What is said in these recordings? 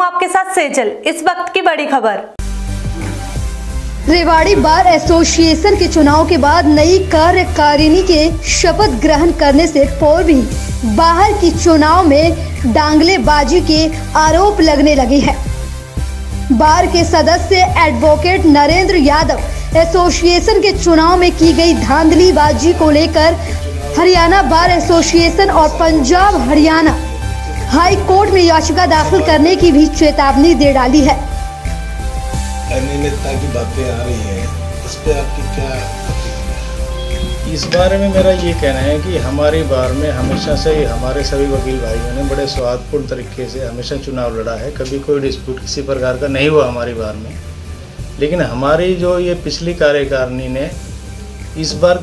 आपके साथ सेजल। इस वक्त की बड़ी खबर। रेवाड़ी बार एसोसिएशन के चुनाव के बाद नई कार्यकारिणी के शपथ ग्रहण करने से पूर्व ही बाहर की चुनाव में डांगलेबाजी के आरोप लगने लगे हैं। बार के सदस्य एडवोकेट नरेंद्र यादव एसोसिएशन के चुनाव में की गई धांधलीबाजी को लेकर हरियाणा बार एसोसिएशन और पंजाब हरियाणा हाई कोर्ट में याचिका दाखिल करने की भी चेतावनी दे डाली है। अनियमितता की बातें आ रही हैं, इस पे आपकी क्या प्रतिक्रिया? इस बारे में मेरा ये कहना है कि हमारी बार में हमेशा से ही हमारे सभी वकील भाइयों ने बड़े स्वादपूर्ण तरीके से हमेशा चुनाव लड़ा है। कभी कोई डिस्प्यूट किसी प्रकार का नहीं हुआ हमारी बार में। लेकिन हमारी जो ये पिछली कार्यकारिणी ने इस बार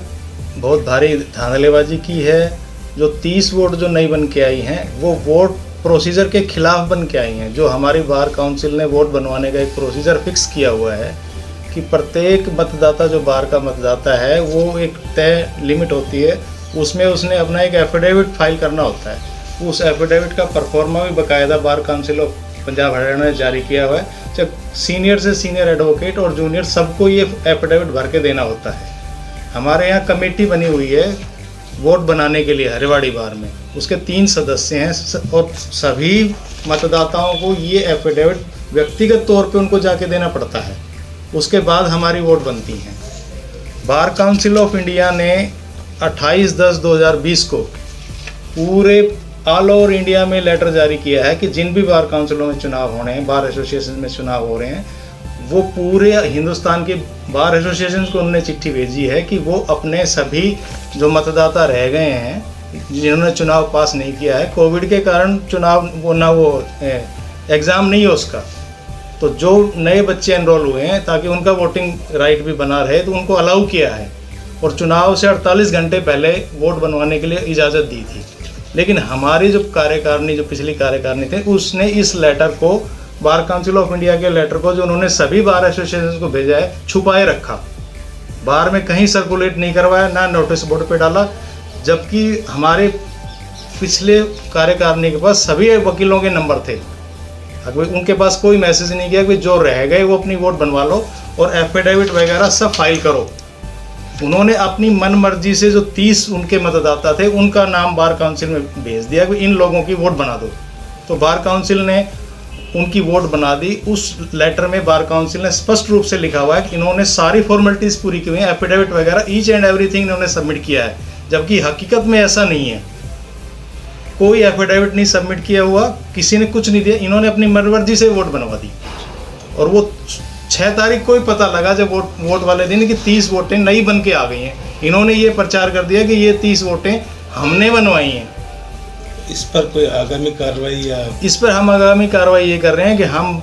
बहुत भारी धांधलेबाजी की है। जो 30 वोट जो नई बन के आई हैं वो वोट प्रोसीजर के खिलाफ बन के आई हैं। जो हमारी बार काउंसिल ने वोट बनवाने का एक प्रोसीजर फिक्स किया हुआ है कि प्रत्येक मतदाता जो बार का मतदाता है वो एक तय लिमिट होती है, उसमें उसने अपना एक एफिडेविट फाइल करना होता है। उस एफिडेविट का परफॉर्मा भी बाकायदा bar council of Punjab Haryana ने जारी किया हुआ है। जब सीनियर से सीनियर एडवोकेट और जूनियर सबको ये एफिडेविट भर के देना होता है। हमारे यहाँ कमेटी बनी हुई है वोट बनाने के लिए हरिवाड़ी बार में, उसके 3 सदस्य हैं और सभी मतदाताओं को ये एफिडेविट व्यक्तिगत तौर पे उनको जाके देना पड़ता है। उसके बाद हमारी वोट बनती हैं। बार काउंसिल ऑफ इंडिया ने 28/10/2020 को पूरे ऑल ओवर इंडिया में लेटर जारी किया है कि जिन भी बार काउंसिलों में चुनाव होने हैं, बार एसोसिएशन में चुनाव हो रहे हैं, वो पूरे हिंदुस्तान के बार एसोसिएशन को उन्होंने चिट्ठी भेजी है कि वो अपने सभी जो मतदाता रह गए हैं जिन्होंने चुनाव पास नहीं किया है, कोविड के कारण चुनाव वो एग्ज़ाम नहीं है उसका, तो जो नए बच्चे एनरोल हुए हैं ताकि उनका वोटिंग राइट भी बना रहे तो उनको अलाउ किया है और चुनाव से 48 घंटे पहले वोट बनवाने के लिए इजाज़त दी थी। लेकिन हमारी जो कार्यकारिणी, जो पिछली कार्यकारिणी थी, उसने इस लेटर को, बार काउंसिल ऑफ इंडिया के लेटर को जो उन्होंने सभी बार एसोसिएशन को भेजा है, छुपाए रखा। बार में कहीं सर्कुलेट नहीं करवाया, ना नोटिस बोर्ड पे डाला। जबकि हमारे पिछले कार्यकारिणी के पास सभी वकीलों के नंबर थे, उनके पास कोई मैसेज नहीं किया कि जो रह गए वो अपनी वोट बनवा लो और एफिडेविट वगैरह सब फाइल करो। उन्होंने अपनी मन मर्जी से जो 30 उनके मतदाता थे उनका नाम बार काउंसिल में भेज दिया कि इन लोगों की वोट बना दो। तो बार काउंसिल ने उनकी वोट बना दी। उस लेटर में बार काउंसिल ने स्पष्ट रूप से लिखा हुआ है कि इन्होंने सारी फॉर्मेलिटीज़ पूरी की हुई हैं, एफिडेविट वगैरह ईच एंड एवरीथिंग इन्होंने सबमिट किया है। जबकि हकीकत में ऐसा नहीं है, कोई एफिडेविट नहीं सबमिट किया हुआ, किसी ने कुछ नहीं दिया। इन्होंने अपनी मनमर्जी से वोट बनवा दी और वो 6 तारीख को ही पता लगा जब वोट वाले दिन कि 30 वोटें नई बन के आ गई हैं। इन्होंने ये प्रचार कर दिया कि ये 30 वोटें हमने बनवाई हैं। इस पर कोई आगामी कार्रवाई या इस पर हम आगामी कार्रवाई ये कर रहे हैं कि हम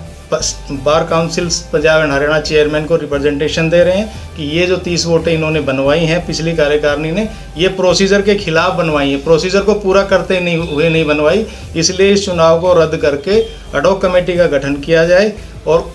bar council Punjab and Haryana chairman को रिप्रेजेंटेशन दे रहे हैं कि ये जो 30 वोटें इन्होंने बनवाई हैं पिछली कार्यकारिणी ने, ये प्रोसीजर के खिलाफ बनवाई हैं, प्रोसीजर को पूरा करते नहीं बनवाई। इसलिए इस चुनाव को रद्द करके अडॉक कमेटी का गठन किया जाए और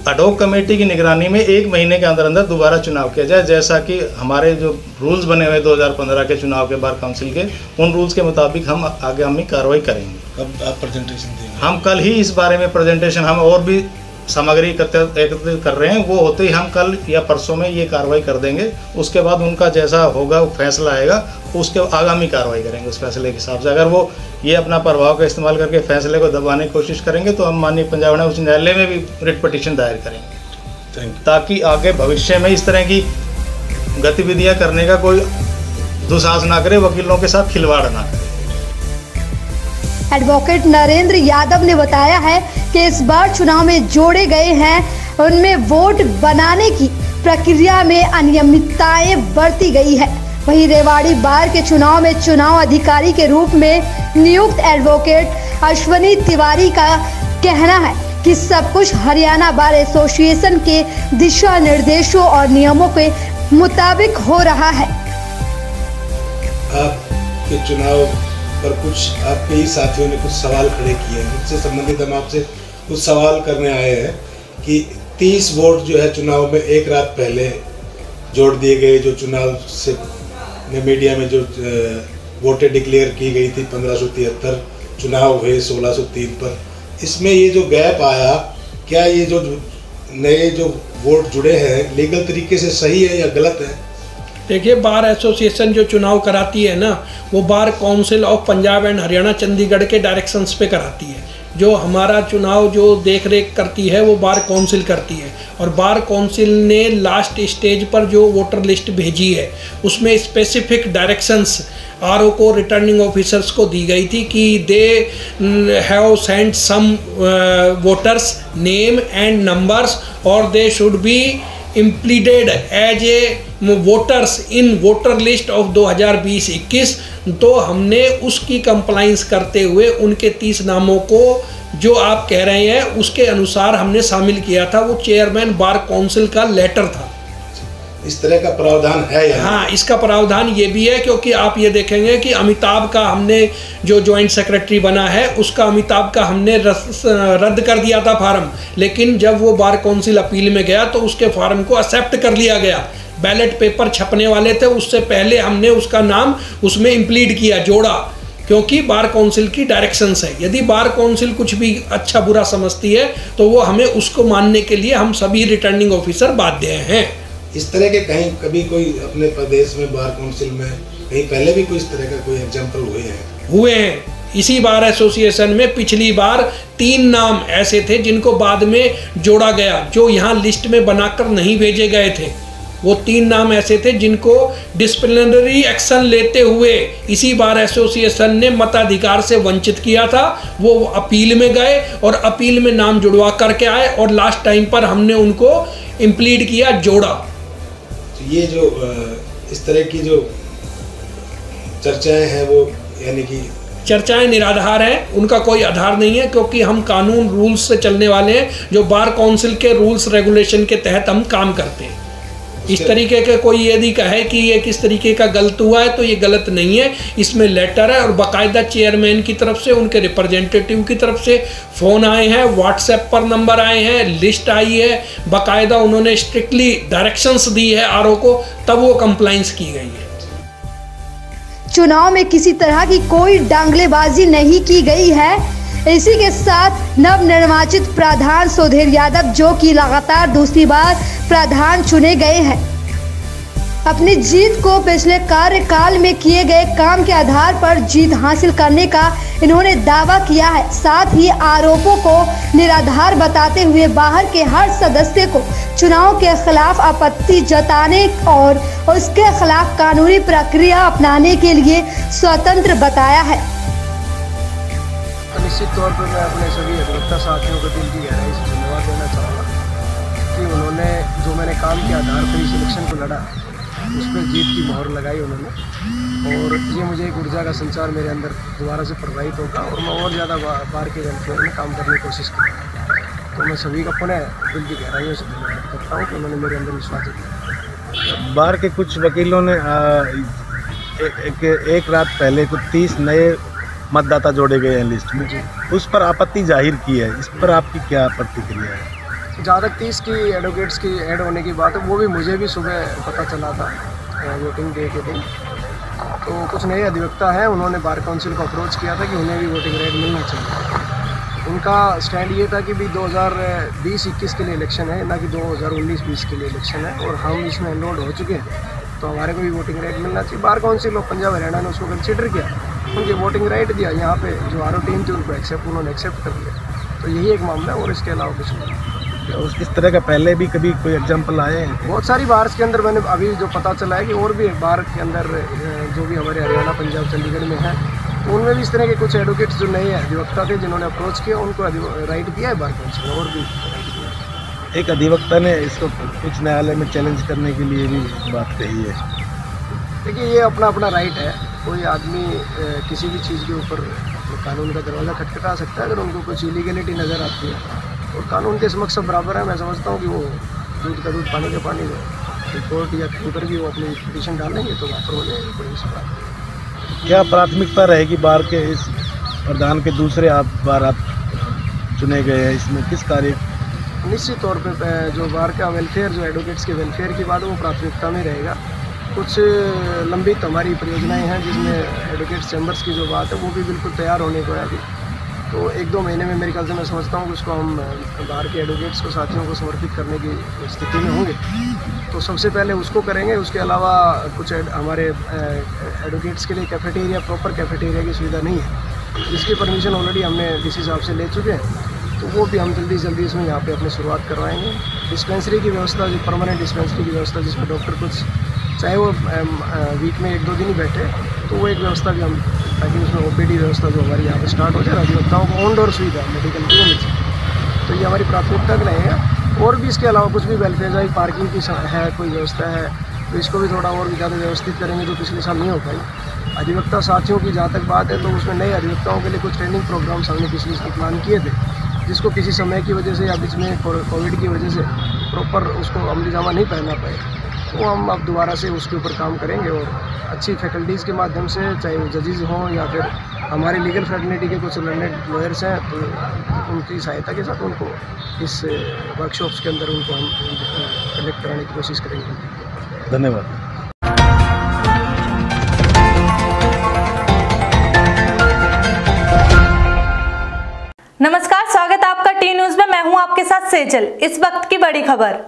अडॉक कमेटी की निगरानी में 1 महीने के अंदर अंदर दोबारा चुनाव किया जाए, जैसा कि हमारे जो रूल्स बने हुए 2015 के चुनाव के बार काउंसिल के, उन रूल्स के मुताबिक हम आगामी कार्रवाई करेंगे। अब आप प्रेजेंटेशन देंगे? हम कल ही इस बारे में प्रेजेंटेशन, हम और भी सामग्री एकत्रित कर रहे हैं, वो होते ही हम कल या परसों में ये कार्रवाई कर देंगे। उसके बाद उनका जैसा होगा फैसला आएगा, उसके आगामी कार्रवाई करेंगे उस फैसले के हिसाब से। अगर वो ये अपना प्रभाव का इस्तेमाल करके फैसले को दबाने की कोशिश करेंगे तो हम माननीय पंजाब हरियाणा उच्च न्यायालय में भी रिट पिटीशन दायर करेंगे, ताकि आगे भविष्य में इस तरह की गतिविधियां करने का कोई दुस्साहस ना करे, वकीलों के साथ खिलवाड़ ना करे। एडवोकेट नरेंद्र यादव ने बताया है कि इस बार चुनाव में जोड़े गए हैं उनमें वोट बनाने की प्रक्रिया में अनियमितताएं बरती गई है। वहीं रेवाड़ी बार के चुनाव में चुनाव अधिकारी के रूप में नियुक्त एडवोकेट अश्वनी तिवारी का कहना है कि सब कुछ हरियाणा बार एसोसिएशन के दिशा निर्देशों और नियमों के मुताबिक हो रहा है। आपके चुनाव पर कुछ आपके ही साथियों ने कुछ सवाल खड़े किए हैं, इससे संबंधित हम आपसे कुछ सवाल करने आए हैं कि 30 वोट जो है चुनाव में एक रात पहले जोड़ दिए गए, जो चुनाव से मीडिया में जो वोटें डिक्लेयर की गई थी 1573, चुनाव हुए 1603 पर, इसमें ये जो गैप आया, क्या ये जो नए जो वोट जुड़े हैं लीगल तरीके से सही है या गलत है? देखिए, बार एसोसिएशन जो चुनाव कराती है ना, वो bar council of Punjab and Haryana Chandigarh के डायरेक्शंस पे कराती है। जो हमारा चुनाव जो देख रेख करती है वो बार काउंसिल करती है, और बार काउंसिल ने लास्ट स्टेज पर जो वोटर लिस्ट भेजी है उसमें स्पेसिफिक डायरेक्शंस आरओ को, रिटर्निंग ऑफिसर्स को दी गई थी कि they have sent some voters name and numbers और they should be impleaded as a voters in voter list of 2020-21। तो हमने उसकी कंप्लाइंस करते हुए उनके 30 नामों को जो आप कह रहे हैं उसके अनुसार हमने शामिल किया था। वो चेयरमैन बार काउंसिल का लेटर था। इस तरह का प्रावधान है यहाँ? हाँ, इसका प्रावधान ये भी है, क्योंकि आप ये देखेंगे कि अमिताभ का हमने जो जॉइंट सेक्रेटरी बना है उसका अमिताभ का हमने रद्द कर दिया था फार्म, लेकिन जब वो बार काउंसिल अपील में गया तो उसके फार्म को एक्सेप्ट कर लिया गया। बैलेट पेपर छपने वाले थे, उससे पहले हमने उसका नाम उसमें इम्प्लीड किया, जोड़ा, क्योंकि बार काउंसिल की डायरेक्शंस है। यदि बार काउंसिल कुछ भी अच्छा बुरा समझती है तो वो हमें उसको मानने के लिए हम सभी रिटर्निंग ऑफिसर बाध्य हैं। इस तरह के कहीं कभी कोई अपने प्रदेश में बार काउंसिल में कहीं पहले भी कोई इस तरह का कोई एग्जाम्पल हुए हैं? इसी बार एसोसिएशन में पिछली बार 3 नाम ऐसे थे जिनको बाद में जोड़ा गया, जो यहाँ लिस्ट में बनाकर नहीं भेजे गए थे। वो 3 नाम ऐसे थे जिनको डिसिप्लिनरी एक्शन लेते हुए इसी बार एसोसिएशन ने मताधिकार से वंचित किया था। वो अपील में गए और अपील में नाम जुड़वा करके आए और लास्ट टाइम पर हमने उनको इम्प्लीड किया, जोड़ा। ये जो इस तरह की जो चर्चाएं हैं वो यानी कि चर्चाएं निराधार हैं, उनका कोई आधार नहीं है, क्योंकि हम कानून रूल्स से चलने वाले हैं। जो बार काउंसिल के रूल्स रेगुलेशन के तहत हम काम करते हैं। इस तरीके के कोई यदि कहे कि ये किस तरीके का गलत हुआ है तो ये गलत नहीं है। इसमें लेटर है और बाकायदा चेयरमैन की तरफ से, उनके रिप्रेजेंटेटिव की तरफ से फ़ोन आए हैं, व्हाट्सएप पर नंबर आए हैं, लिस्ट आई है, बाकायदा उन्होंने स्ट्रिक्टली डायरेक्शंस दी है आरओ को, तब वो कंप्लाइंस की गई है। चुनाव में किसी तरह की कोई डांगलेबाजी नहीं की गई है। इसी के साथ नवनिर्वाचित प्रधान सुधीर यादव, जो कि लगातार दूसरी बार प्रधान चुने गए हैं, अपनी जीत को पिछले कार्यकाल में किए गए काम के आधार पर जीत हासिल करने का इन्होंने दावा किया है। साथ ही आरोपों को निराधार बताते हुए बाहर के हर सदस्य को चुनाव के खिलाफ आपत्ति जताने और उसके खिलाफ कानूनी प्रक्रिया अपनाने के लिए स्वतंत्र बताया है। निश्चित तौर पर मैं अपने सभी अधिवक्ता साथियों को दिल की गहराई से धन्यवाद देना चाहूँगा कि उन्होंने जो मैंने काम के आधार पर इस इलेक्शन को लड़ा उस पर जीत की मोहर लगाई उन्होंने, और ये मुझे एक ऊर्जा का संचार मेरे अंदर दोबारा से प्रवाहित होगा और मैं और ज़्यादा बार के वेलफेयर में काम करने की कोशिश करूँगा। तो मैं सभी का पुनः दिल की गहराइयों से धन्यवाद करता हूँ कि उन्होंने मेरे अंदर विश्वास दिया। बार के कुछ वकीलों ने एक रात पहले कुछ 30 नए मतदाता जोड़े गए हैं लिस्ट में, उस पर आपत्ति जाहिर की है। इस पर आपकी क्या प्रतिक्रिया है? जहाँ तक 30 की एडवोकेट्स की ऐड होने की बात है, वो भी मुझे भी सुबह पता चला था वोटिंग डे के दिन। तो कुछ नए अधिवक्ता हैं, उन्होंने बार काउंसिल को अप्रोच किया था कि उन्हें भी वोटिंग राइट मिलना चाहिए। उनका स्टैंड ये था कि भी 2020-21 के लिए इलेक्शन है, ना कि 2019-20 के लिए इलेक्शन है, और हम इसमें एनरोल्ड हो चुके हैं तो हमारे को भी वोटिंग राइट मिलना चाहिए। Bar council of Punjab Haryana ने उसको कंसिडर किया, उनके वोटिंग राइट दिया। यहाँ पे जो आरओ टीम थी उनको उन्होंने एक्सेप्ट कर लिया। तो यही एक मामला है और इसके अलावा कुछ नहीं। इस तरह का पहले भी कभी कोई एग्जाम्पल आए हैं? बहुत सारी बार के अंदर मैंने अभी जो पता चला है कि और भी बार के अंदर जो भी हमारे हरियाणा पंजाब चंडीगढ़ में है, तो उनमें भी इस तरह के कुछ एडवोकेट्स जो नए अधिवक्ता थे जिन्होंने अप्रोच किया, उनको राइट दिया है बार काउंसिल। और भी एक अधिवक्ता ने इसको उच्च न्यायालय में चैलेंज करने के लिए भी बात कही है। देखिए, ये अपना अपना राइट है। कोई आदमी किसी भी चीज़ के ऊपर कानून का दरवाज़ा खटखटा सकता है अगर उनको कुछ इलीगलिटी नज़र आती है, और कानून के समक्ष सब बराबर है। मैं समझता हूँ कि वो दूध का दूध पानी का पानी है। कोर्ट या कहीं पर भी वो अपनी पिटीशन डालेंगे तो वहाँ पर हो जाएगी कोई इस बात। क्या प्राथमिकता रहेगी बार के इस प्रधान के दूसरे बार आप चुने गए हैं, इसमें किस कार्य? निश्चित तौर पर जो बार का वेलफेयर, जो एडवोकेट्स के वेलफेयर की बात है वो प्राथमिकता में रहेगा। कुछ लंबित हमारी परियोजनाएं हैं जिसमें एडवोकेट चैम्बर्स की जो बात है वो भी बिल्कुल तैयार होने को है अभी, तो 1-2 महीने में मेरे ख्याल से मैं समझता हूँ कि उसको हम बाहर के एडवोकेट्स को, साथियों को समर्पित करने की स्थिति में होंगे। तो सबसे पहले उसको करेंगे। उसके अलावा कुछ हमारे एडवोकेट्स के लिए कैफेटेरिया, प्रॉपर कैफेटेरिया की सुविधा नहीं है, जिसकी परमिशन ऑलरेडी हमने डीसी साहब से ले चुके हैं। तो वो भी हम जल्दी से जल्दी इसमें यहाँ पे अपनी शुरुआत करवाएंगे। डिस्पेंसरी की व्यवस्था, जो परमानेंट डिस्पेंसरी की व्यवस्था, जिसमें डॉक्टर कुछ चाहे वो वीक में 1-2 दिन ही बैठे, तो वो एक व्यवस्था भी हम, ताकि उसमें ओपीडी व्यवस्था जो हमारी यहाँ पे स्टार्ट हो जाए, अधिवक्ताओं को ऑन डोर सुविधा मेडिकल की होनी चाहिए। तो ये हमारी प्राथमिकता का रहेगा। और भी इसके अलावा कुछ भी वेलफेयर, चाहे पार्किंग की है कोई व्यवस्था है, तो इसको भी थोड़ा और भी ज़्यादा व्यवस्थित करेंगे, जो पिछले साल नहीं हो पाई। अधिवक्ता साथियों की जहाँ तक बात है, तो उसमें नए अधिवक्ताओं के लिए कुछ ट्रेनिंग प्रोग्राम्स हमने पिछले साल प्लान किए थे, जिसको किसी समय की वजह से या बीच में कोविड की वजह से प्रॉपर उसको अमली जामा नहीं पहना पाए। तो हम अब दोबारा से उसके ऊपर काम करेंगे और अच्छी फैकल्टीज़ के माध्यम से, चाहे वो जजेस हों या फिर हमारे लीगल फ्रेटर्निटी के कुछ लर्नेड लॉयर्स हैं, तो उनकी सहायता के साथ उनको इस वर्कशॉप्स के अंदर उनको हम कनेक्ट कराने की कोशिश करेंगे। धन्यवाद। नमस्कार, स्वागत है आपका टी न्यूज में। मैं हूं आपके साथ सेजल। इस वक्त की बड़ी खबर।